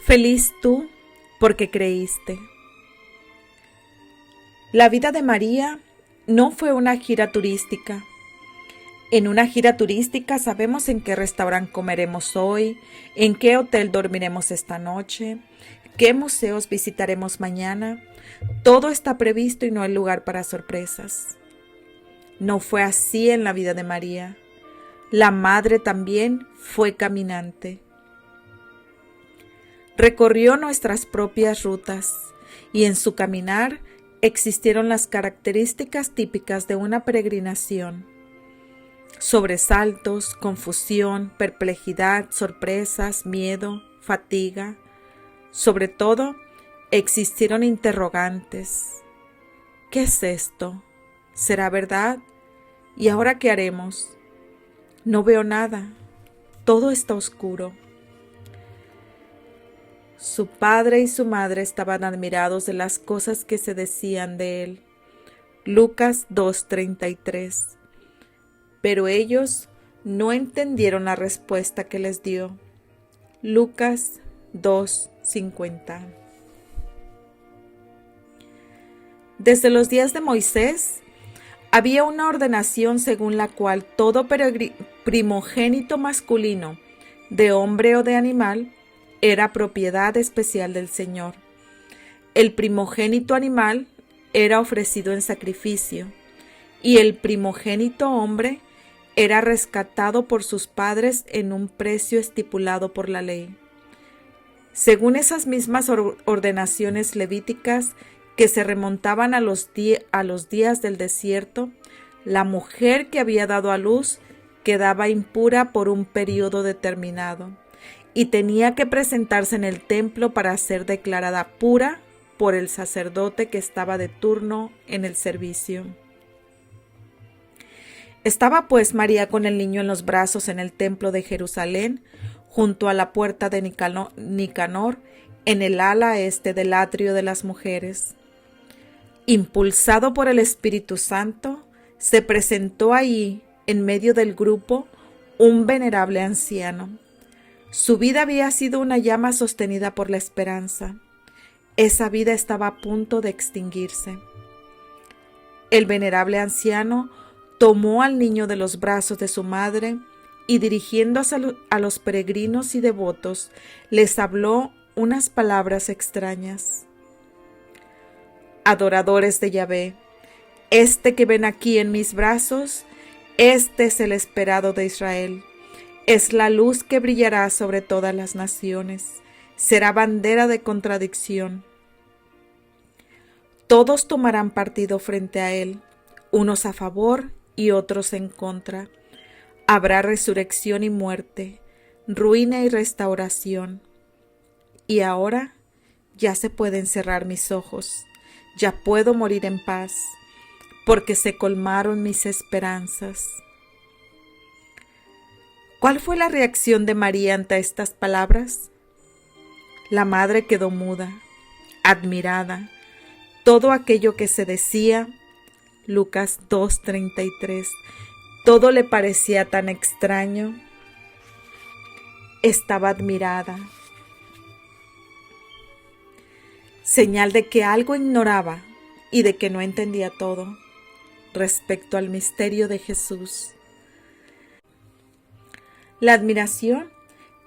Feliz tú porque creíste. La vida de María no fue una gira turística. En una gira turística sabemos en qué restaurante comeremos hoy, en qué hotel dormiremos esta noche, qué museos visitaremos mañana. Todo está previsto y no hay lugar para sorpresas. No fue así en la vida de María. La madre también fue caminante. Recorrió nuestras propias rutas y en su caminar existieron las características típicas de una peregrinación. Sobresaltos, confusión, perplejidad, sorpresas, miedo, fatiga. Sobre todo, existieron interrogantes. ¿Qué es esto? ¿Será verdad? ¿Y ahora qué haremos? No veo nada. Todo está oscuro. Su padre y su madre estaban admirados de las cosas que se decían de él. Lucas 2:33. Pero ellos no entendieron la respuesta que les dio. Lucas 2:50. Desde los días de Moisés, había una ordenación según la cual todo primogénito masculino, de hombre o de animal, era propiedad especial del Señor. El primogénito animal era ofrecido en sacrificio y el primogénito hombre era rescatado por sus padres en un precio estipulado por la ley. Según esas mismas ordenaciones levíticas que se remontaban a los días del desierto, la mujer que había dado a luz quedaba impura por un periodo determinado y tenía que presentarse en el templo para ser declarada pura por el sacerdote que estaba de turno en el servicio. Estaba pues María con el niño en los brazos en el templo de Jerusalén, junto a la puerta de Nicanor, en el ala este del atrio de las mujeres. Impulsado por el Espíritu Santo, se presentó allí, en medio del grupo, un venerable anciano. Su vida había sido una llama sostenida por la esperanza. Esa vida estaba a punto de extinguirse. El venerable anciano tomó al niño de los brazos de su madre y dirigiéndose a los peregrinos y devotos, les habló unas palabras extrañas. Adoradores de Yahvé, este que ven aquí en mis brazos, este es el esperado de Israel. Es la luz que brillará sobre todas las naciones. Será bandera de contradicción. Todos tomarán partido frente a él, unos a favor y otros en contra. Habrá resurrección y muerte, ruina y restauración. Y ahora ya se pueden cerrar mis ojos, ya puedo morir en paz, porque se colmaron mis esperanzas. ¿Cuál fue la reacción de María ante estas palabras? La madre quedó muda, admirada. Todo aquello que se decía, Lucas 2:33, todo le parecía tan extraño. Estaba admirada. Señal de que algo ignoraba y de que no entendía todo respecto al misterio de Jesús. La admiración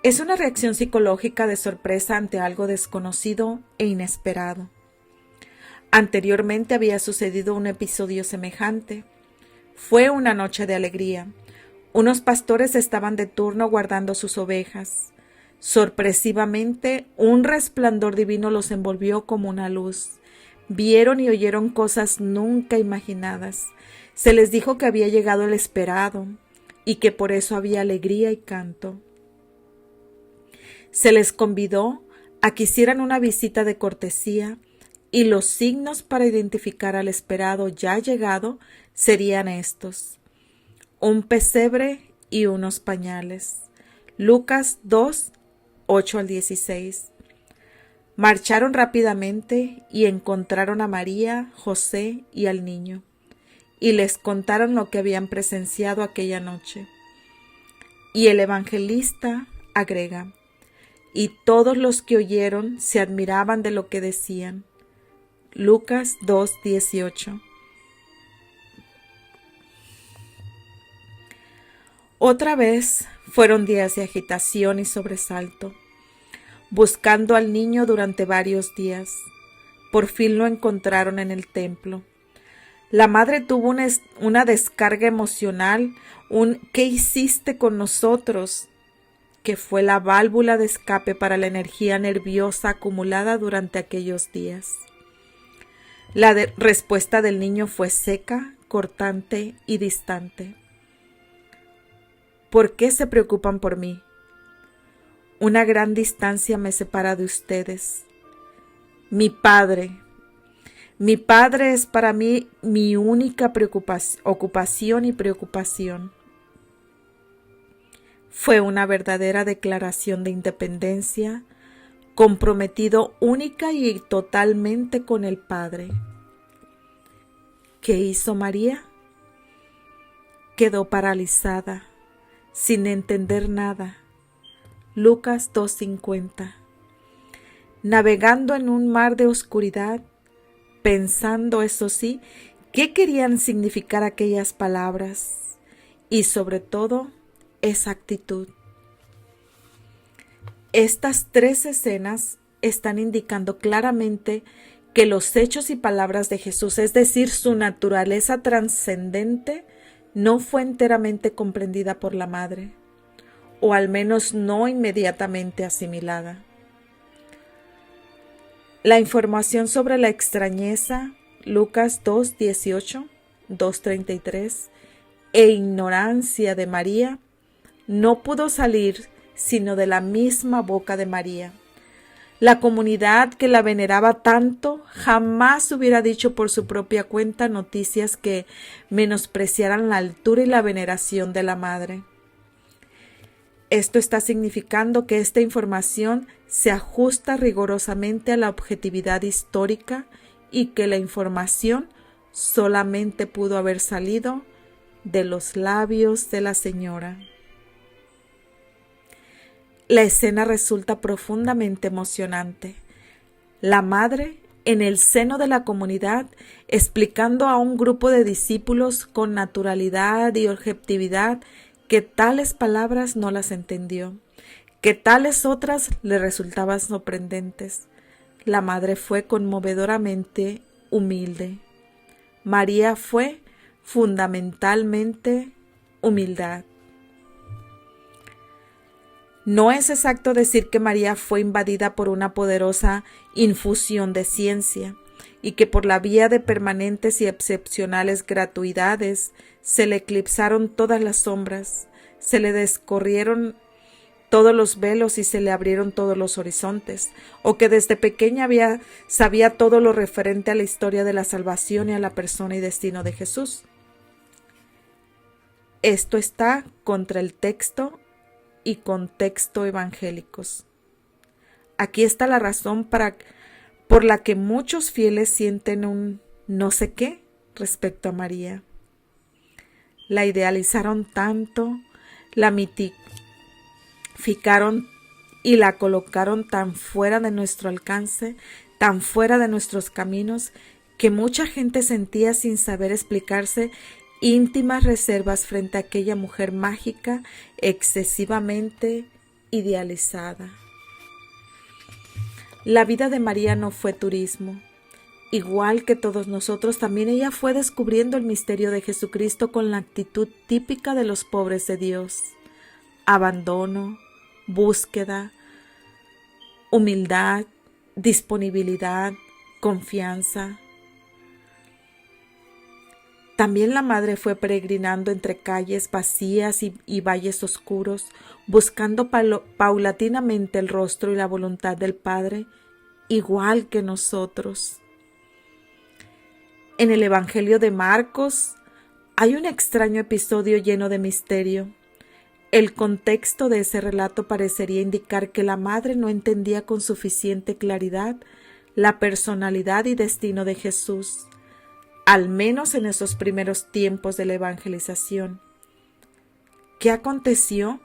es una reacción psicológica de sorpresa ante algo desconocido e inesperado. Anteriormente había sucedido un episodio semejante. Fue una noche de alegría. Unos pastores estaban de turno guardando sus ovejas. Sorpresivamente, un resplandor divino los envolvió como una luz. Vieron y oyeron cosas nunca imaginadas. Se les dijo que había llegado el esperado y que por eso había alegría y canto. Se les convidó a que hicieran una visita de cortesía y los signos para identificar al esperado ya llegado serían estos: un pesebre y unos pañales. Lucas 2:8-16. Marcharon rápidamente y encontraron a María, José y al niño, y les contaron lo que habían presenciado aquella noche. Y el evangelista agrega: y todos los que oyeron se admiraban de lo que decían. Lucas 2:18. Otra vez fueron días de agitación y sobresalto, buscando al niño durante varios días. Por fin lo encontraron en el templo. La madre tuvo una descarga emocional, ¿qué hiciste con nosotros?, que fue la válvula de escape para la energía nerviosa acumulada durante aquellos días. La respuesta del niño fue seca, cortante y distante. ¿Por qué se preocupan por mí? Una gran distancia me separa de ustedes. Mi padre es para mí mi única ocupación y preocupación. Fue una verdadera declaración de independencia, comprometido única y totalmente con el Padre. ¿Qué hizo María? Quedó paralizada, sin entender nada. Lucas 2:50. Navegando en un mar de oscuridad, pensando, eso sí, qué querían significar aquellas palabras y sobre todo esa actitud. Estas 3 escenas están indicando claramente que los hechos y palabras de Jesús, es decir, su naturaleza trascendente, no fue enteramente comprendida por la madre, o al menos no inmediatamente asimilada. La información sobre la extrañeza, Lucas 2:18, 2:33, e ignorancia de María, no pudo salir sino de la misma boca de María. La comunidad que la veneraba tanto jamás hubiera dicho por su propia cuenta noticias que menospreciaran la altura y la veneración de la madre. Esto está significando que esta información se ajusta rigurosamente a la objetividad histórica y que la información solamente pudo haber salido de los labios de la señora. La escena resulta profundamente emocionante. La madre, en el seno de la comunidad, explicando a un grupo de discípulos con naturalidad y objetividad que tales palabras no las entendió, que tales otras le resultaban sorprendentes. La madre fue conmovedoramente humilde. María fue fundamentalmente humildad. No es exacto decir que María fue invadida por una poderosa infusión de ciencia y que por la vía de permanentes y excepcionales gratuidades se le eclipsaron todas las sombras, se le descorrieron todos los velos y se le abrieron todos los horizontes, o que desde pequeña sabía todo lo referente a la historia de la salvación y a la persona y destino de Jesús. Esto está contra el texto y contexto evangélicos. Aquí está la razón por la que muchos fieles sienten un no sé qué respecto a María. La idealizaron tanto, la mitificaron y la colocaron tan fuera de nuestro alcance, tan fuera de nuestros caminos, que mucha gente sentía sin saber explicarse íntimas reservas frente a aquella mujer mágica excesivamente idealizada. La vida de María no fue turismo. Igual que todos nosotros, también ella fue descubriendo el misterio de Jesucristo con la actitud típica de los pobres de Dios: abandono, búsqueda, humildad, disponibilidad, confianza. También la madre fue peregrinando entre calles vacías y valles oscuros, buscando paulatinamente el rostro y la voluntad del Padre, igual que nosotros. En el Evangelio de Marcos hay un extraño episodio lleno de misterio. El contexto de ese relato parecería indicar que la madre no entendía con suficiente claridad la personalidad y destino de Jesús, al menos en esos primeros tiempos de la evangelización. ¿Qué aconteció?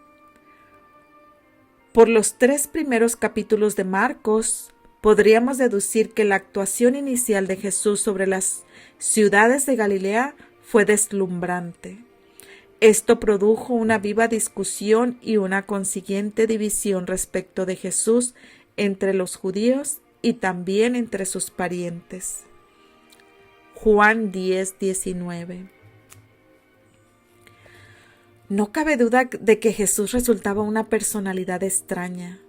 Por los 3 primeros capítulos de Marcos, podríamos deducir que la actuación inicial de Jesús sobre las ciudades de Galilea fue deslumbrante. Esto produjo una viva discusión y una consiguiente división respecto de Jesús entre los judíos y también entre sus parientes. Juan 10:19. No cabe duda de que Jesús resultaba una personalidad extraña,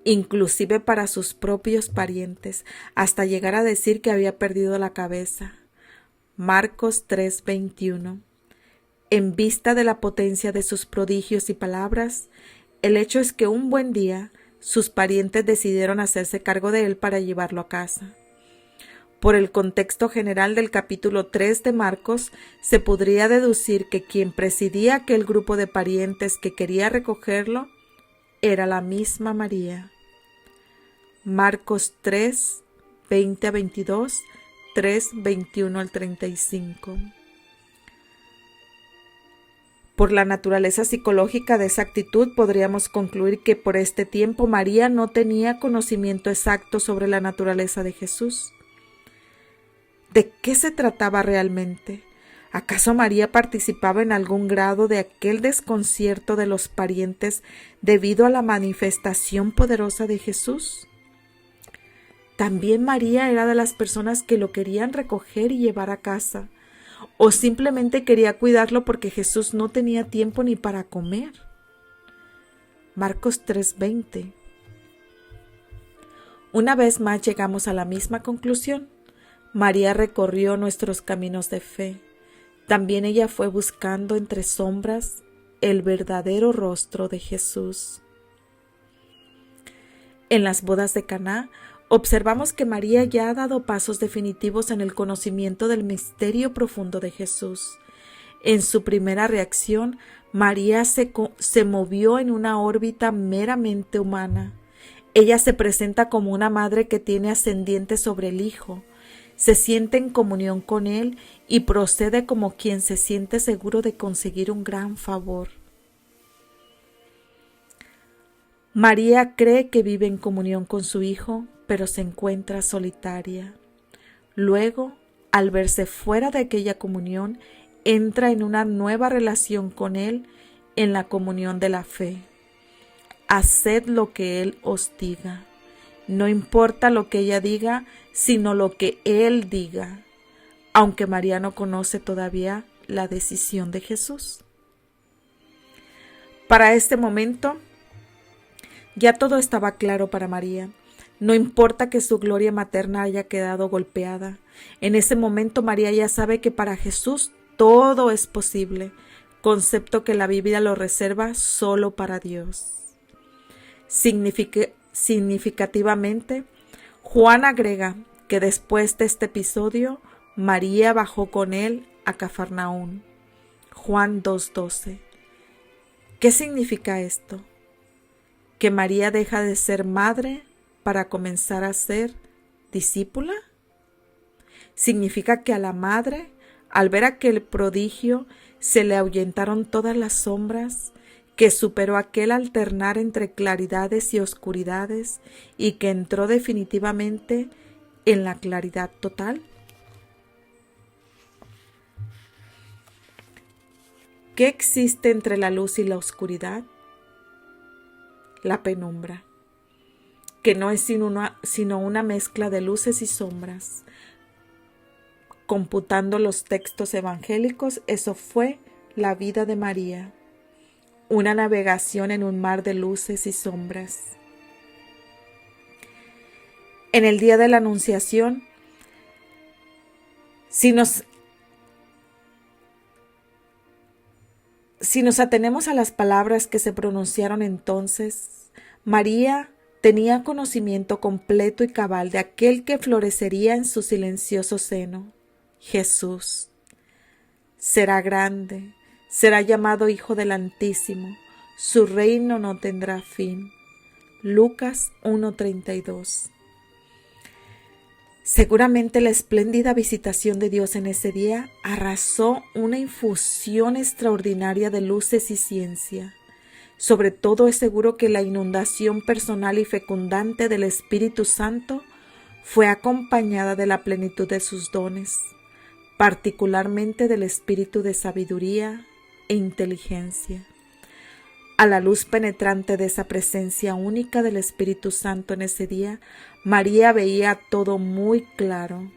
inclusive para sus propios parientes, hasta llegar a decir que había perdido la cabeza. Marcos 3:21. En vista de la potencia de sus prodigios y palabras, el hecho es que un buen día sus parientes decidieron hacerse cargo de él para llevarlo a casa. Por el contexto general del capítulo 3 de Marcos, se podría deducir que quien presidía aquel grupo de parientes que quería recogerlo era la misma María. Marcos 3, 20-22, 3, 21-35. Por la naturaleza psicológica de esa actitud, podríamos concluir que por este tiempo María no tenía conocimiento exacto sobre la naturaleza de Jesús. ¿De qué se trataba realmente? ¿Acaso María participaba en algún grado de aquel desconcierto de los parientes debido a la manifestación poderosa de Jesús? ¿También María era de las personas que lo querían recoger y llevar a casa? ¿O simplemente quería cuidarlo porque Jesús no tenía tiempo ni para comer? Marcos 3:20. Una vez más llegamos a la misma conclusión. María recorrió nuestros caminos de fe. También ella fue buscando entre sombras el verdadero rostro de Jesús. En las bodas de Caná, observamos que María ya ha dado pasos definitivos en el conocimiento del misterio profundo de Jesús. En su primera reacción, María se movió en una órbita meramente humana. Ella se presenta como una madre que tiene ascendiente sobre el Hijo, se siente en comunión con Él y procede como quien se siente seguro de conseguir un gran favor. María cree que vive en comunión con su Hijo, pero se encuentra solitaria. Luego, al verse fuera de aquella comunión, entra en una nueva relación con Él en la comunión de la fe. Haced lo que Él os diga. No importa lo que ella diga, sino lo que Él diga, aunque María no conoce todavía la decisión de Jesús. Para este momento, ya todo estaba claro para María. No importa que su gloria materna haya quedado golpeada. En ese momento María ya sabe que para Jesús todo es posible, concepto que la Biblia lo reserva solo para Dios. Significativamente, Juan agrega que después de este episodio, María bajó con él a Cafarnaún. Juan 2:12. ¿Qué significa esto? ¿Que María deja de ser madre para comenzar a ser discípula? ¿Significa que a la madre, al ver aquel prodigio, se le ahuyentaron todas las sombras, que superó aquel alternar entre claridades y oscuridades y que entró definitivamente en la claridad total? ¿Qué existe entre la luz y la oscuridad? La penumbra, que no es sino una mezcla de luces y sombras. Computando los textos evangélicos, eso fue la vida de María. Una navegación en un mar de luces y sombras. En el día de la Anunciación, si nos atenemos a las palabras que se pronunciaron entonces, María tenía conocimiento completo y cabal de aquel que florecería en su silencioso seno, Jesús. Será grande, será llamado Hijo del Altísimo, su reino no tendrá fin. Lucas 1:32. Seguramente la espléndida visitación de Dios en ese día arrasó una infusión extraordinaria de luces y ciencia. Sobre todo es seguro que la inundación personal y fecundante del Espíritu Santo fue acompañada de la plenitud de sus dones, particularmente del espíritu de sabiduría e inteligencia. A la luz penetrante de esa presencia única del Espíritu Santo en ese día, María veía todo muy claro.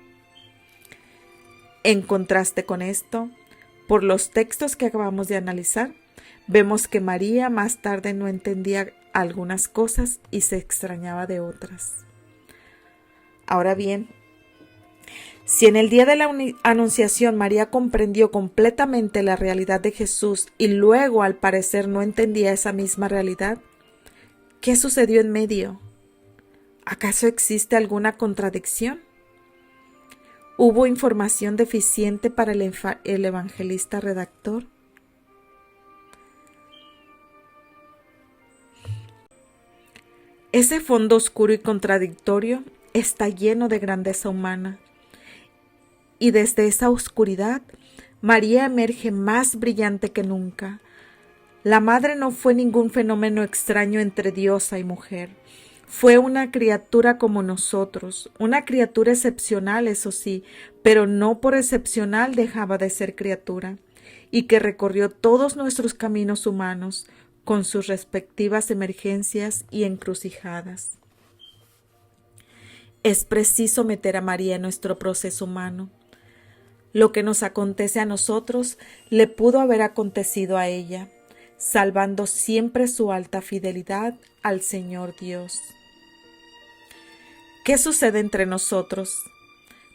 En contraste con esto, por los textos que acabamos de analizar, vemos que María más tarde no entendía algunas cosas y se extrañaba de otras. Ahora bien, si en el día de la Anunciación María comprendió completamente la realidad de Jesús y luego al parecer no entendía esa misma realidad, ¿qué sucedió en medio? ¿Acaso existe alguna contradicción? ¿Hubo información deficiente para el evangelista redactor? Ese fondo oscuro y contradictorio está lleno de grandeza humana. Y desde esa oscuridad, María emerge más brillante que nunca. La madre no fue ningún fenómeno extraño entre diosa y mujer. Fue una criatura como nosotros, una criatura excepcional, eso sí, pero no por excepcional dejaba de ser criatura, y que recorrió todos nuestros caminos humanos, con sus respectivas emergencias y encrucijadas. Es preciso meter a María en nuestro proceso humano. Lo que nos acontece a nosotros le pudo haber acontecido a ella, salvando siempre su alta fidelidad al Señor Dios. ¿Qué sucede entre nosotros?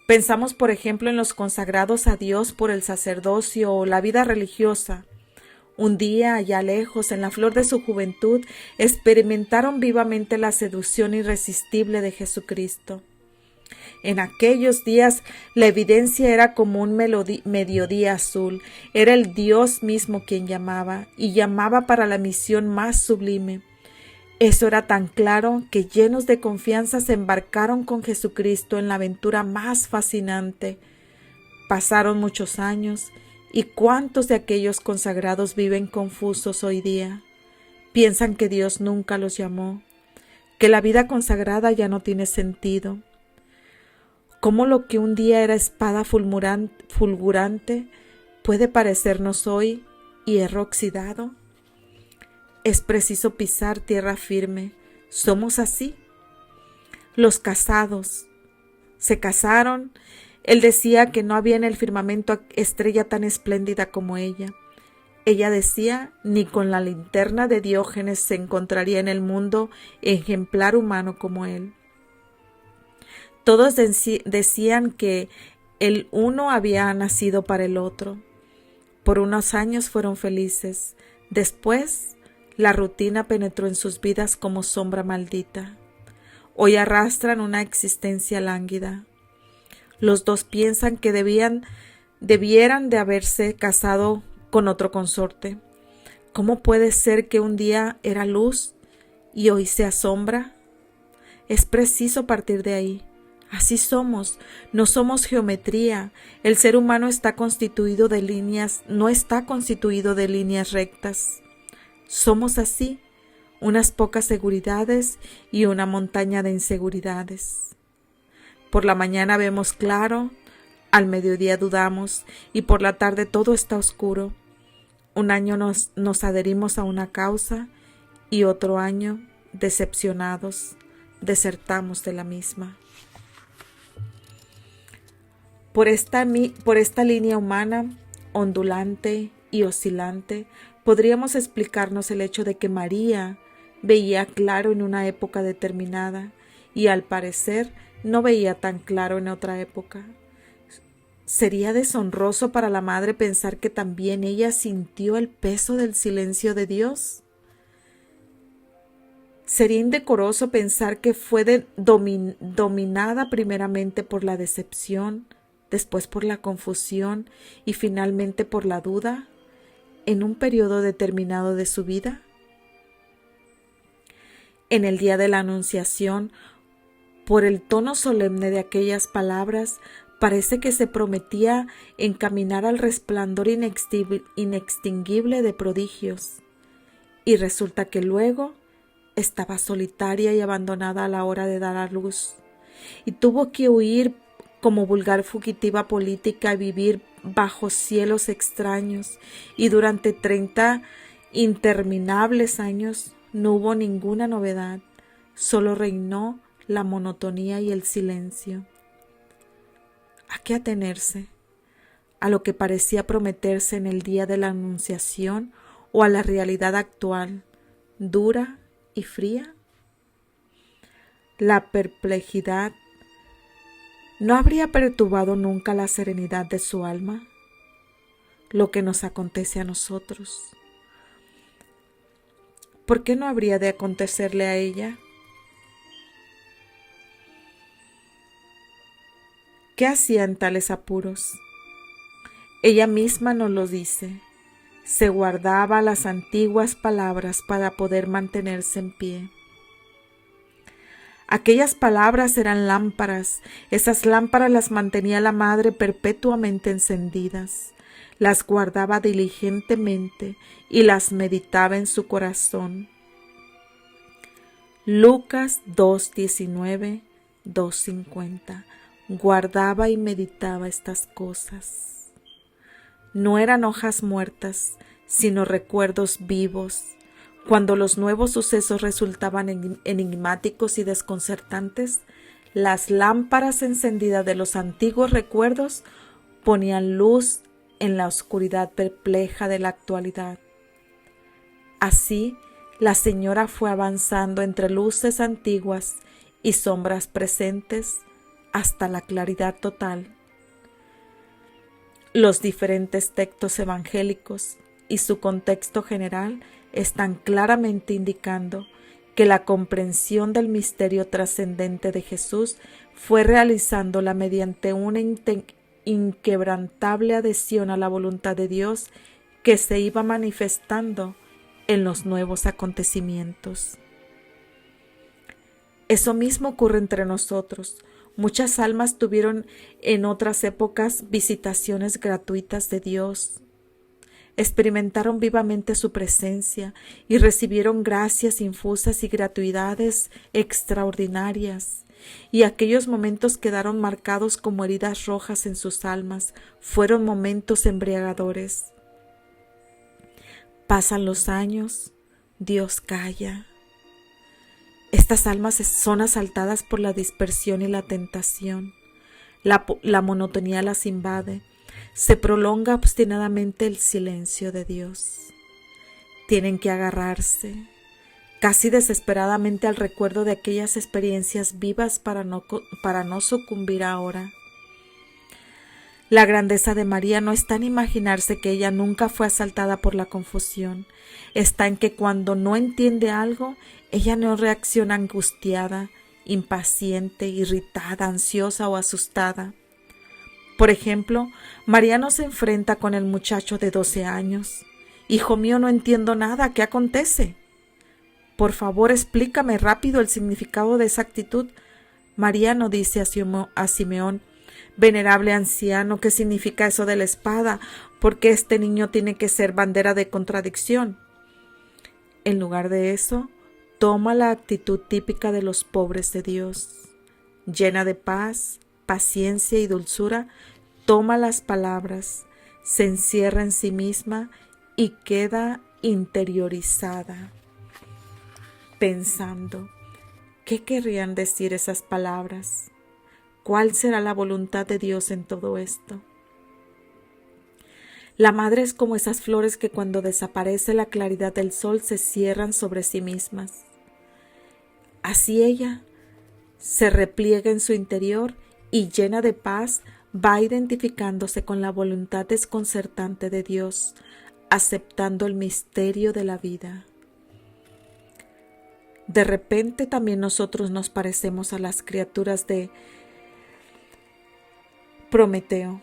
Pensamos, por ejemplo, en los consagrados a Dios por el sacerdocio o la vida religiosa. Un día, allá lejos, en la flor de su juventud, experimentaron vivamente la seducción irresistible de Jesucristo. En aquellos días la evidencia era como un mediodía azul. Era el Dios mismo quien llamaba, y llamaba para la misión más sublime. Eso era tan claro que llenos de confianza se embarcaron con Jesucristo en la aventura más fascinante. Pasaron muchos años, y ¿cuántos de aquellos consagrados viven confusos hoy día? Piensan que Dios nunca los llamó, que la vida consagrada ya no tiene sentido. ¿Cómo lo que un día era espada fulgurante puede parecernos hoy hierro oxidado? Es preciso pisar tierra firme. ¿Somos así? Los casados se casaron. Él decía que no había en el firmamento estrella tan espléndida como ella. Ella decía, ni con la linterna de Diógenes se encontraría en el mundo ejemplar humano como él. Todos decían que el uno había nacido para el otro. Por unos años fueron felices. Después, la rutina penetró en sus vidas como sombra maldita. Hoy arrastran una existencia lánguida. Los dos piensan que debieran de haberse casado con otro consorte. ¿Cómo puede ser que un día era luz y hoy sea sombra? Es preciso partir de ahí. Así somos, no somos geometría. El ser humano está constituido de líneas, no está constituido de líneas rectas. Somos así, unas pocas seguridades y una montaña de inseguridades. Por la mañana vemos claro, al mediodía dudamos y por la tarde todo está oscuro. Un año nos adherimos a una causa y otro año, decepcionados, desertamos de la misma. Por esta línea humana, ondulante y oscilante, podríamos explicarnos el hecho de que María veía claro en una época determinada y al parecer no veía tan claro en otra época. ¿Sería deshonroso para la madre pensar que también ella sintió el peso del silencio de Dios? ¿Sería indecoroso pensar que fue dominada primeramente por la decepción, después por la confusión y finalmente por la duda en un periodo determinado de su vida? En el día de la Anunciación, por el tono solemne de aquellas palabras, parece que se prometía encaminar al resplandor inextinguible de prodigios. y resulta que luego estaba solitaria y abandonada a la hora de dar a luz, y tuvo que huir como vulgar fugitiva política y vivir bajo cielos extraños, y durante 30 interminables años no hubo ninguna novedad, solo reinó la monotonía y el silencio. ¿A qué atenerse? ¿A lo que parecía prometerse en el día de la Anunciación o a la realidad actual, dura y fría? La perplejidad ¿no habría perturbado nunca la serenidad de su alma? Lo que nos acontece a nosotros, ¿por qué no habría de acontecerle a ella? ¿Qué hacía en tales apuros? Ella misma nos lo dice. Se guardaba las antiguas palabras para poder mantenerse en pie. Aquellas palabras eran lámparas, esas lámparas las mantenía la madre perpetuamente encendidas, las guardaba diligentemente y las meditaba en su corazón. Lucas 2:19, 2:50. Guardaba y meditaba estas cosas. No eran hojas muertas, sino recuerdos vivos. Cuando los nuevos sucesos resultaban enigmáticos y desconcertantes, las lámparas encendidas de los antiguos recuerdos ponían luz en la oscuridad perpleja de la actualidad. Así, la señora fue avanzando entre luces antiguas y sombras presentes hasta la claridad total. Los diferentes textos evangélicos y su contexto general están claramente indicando que la comprensión del misterio trascendente de Jesús fue realizándola mediante una inquebrantable adhesión a la voluntad de Dios que se iba manifestando en los nuevos acontecimientos. Eso mismo ocurre entre nosotros. Muchas almas tuvieron en otras épocas visitaciones gratuitas de Dios. Experimentaron vivamente su presencia y recibieron gracias infusas y gratuidades extraordinarias. Y aquellos momentos quedaron marcados como heridas rojas en sus almas. Fueron momentos embriagadores. Pasan los años, Dios calla. Estas almas son asaltadas por la dispersión y la tentación. La monotonía las invade. Se prolonga obstinadamente el silencio de Dios. Tienen que agarrarse casi desesperadamente al recuerdo de aquellas experiencias vivas para no sucumbir ahora. La grandeza de María no está en imaginarse que ella nunca fue asaltada por la confusión. Está en que cuando no entiende algo, ella no reacciona angustiada, impaciente, irritada, ansiosa o asustada. Por ejemplo, María no se enfrenta con el muchacho de 12 años. Hijo mío, no entiendo nada, ¿qué acontece? Por favor, explícame rápido el significado de esa actitud. María no dice a Simeón, venerable anciano, ¿qué significa eso de la espada? ¿Por qué este niño tiene que ser bandera de contradicción? En lugar de eso, toma la actitud típica de los pobres de Dios. Llena de paz, paciencia y dulzura, toma las palabras, se encierra en sí misma y queda interiorizada, pensando, ¿qué querrían decir esas palabras? ¿Cuál será la voluntad de Dios en todo esto? La madre es como esas flores que cuando desaparece la claridad del sol se cierran sobre sí mismas. Así ella se repliega en su interior y llena de paz va identificándose con la voluntad desconcertante de Dios, aceptando el misterio de la vida. De repente también nosotros nos parecemos a las criaturas de Prometeo.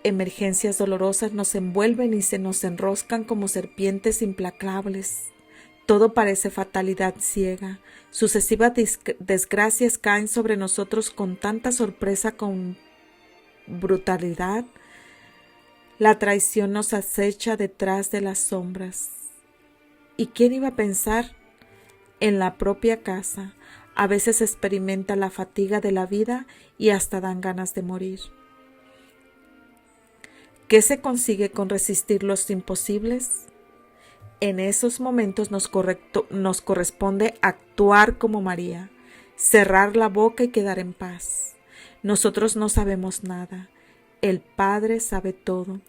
Emergencias dolorosas nos envuelven y se nos enroscan como serpientes implacables. Todo parece fatalidad ciega. Sucesivas desgracias caen sobre nosotros con tanta sorpresa, con brutalidad. La traición nos acecha detrás de las sombras. ¿Y quién iba a pensar? En la propia casa, a veces experimenta la fatiga de la vida y hasta dan ganas de morir. ¿Qué se consigue con resistir los imposibles? En esos momentos nos corresponde actuar como María, cerrar la boca y quedar en paz. Nosotros no sabemos nada, el Padre sabe todo.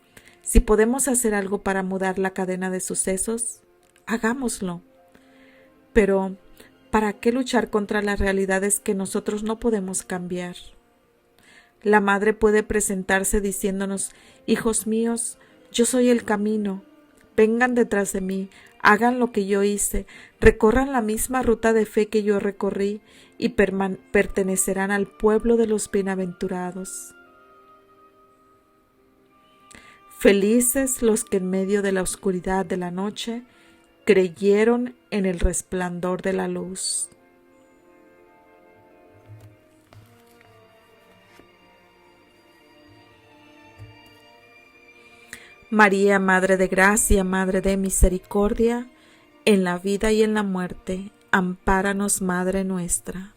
Si podemos hacer algo para mudar la cadena de sucesos, hagámoslo. Pero, ¿para qué luchar contra las realidades que nosotros no podemos cambiar? La madre puede presentarse diciéndonos: hijos míos, yo soy el camino, vengan detrás de mí, hagan lo que yo hice, recorran la misma ruta de fe que yo recorrí y pertenecerán al pueblo de los bienaventurados. Felices los que en medio de la oscuridad de la noche creyeron en el resplandor de la luz. María, Madre de Gracia, Madre de Misericordia, en la vida y en la muerte, ampáranos, Madre nuestra.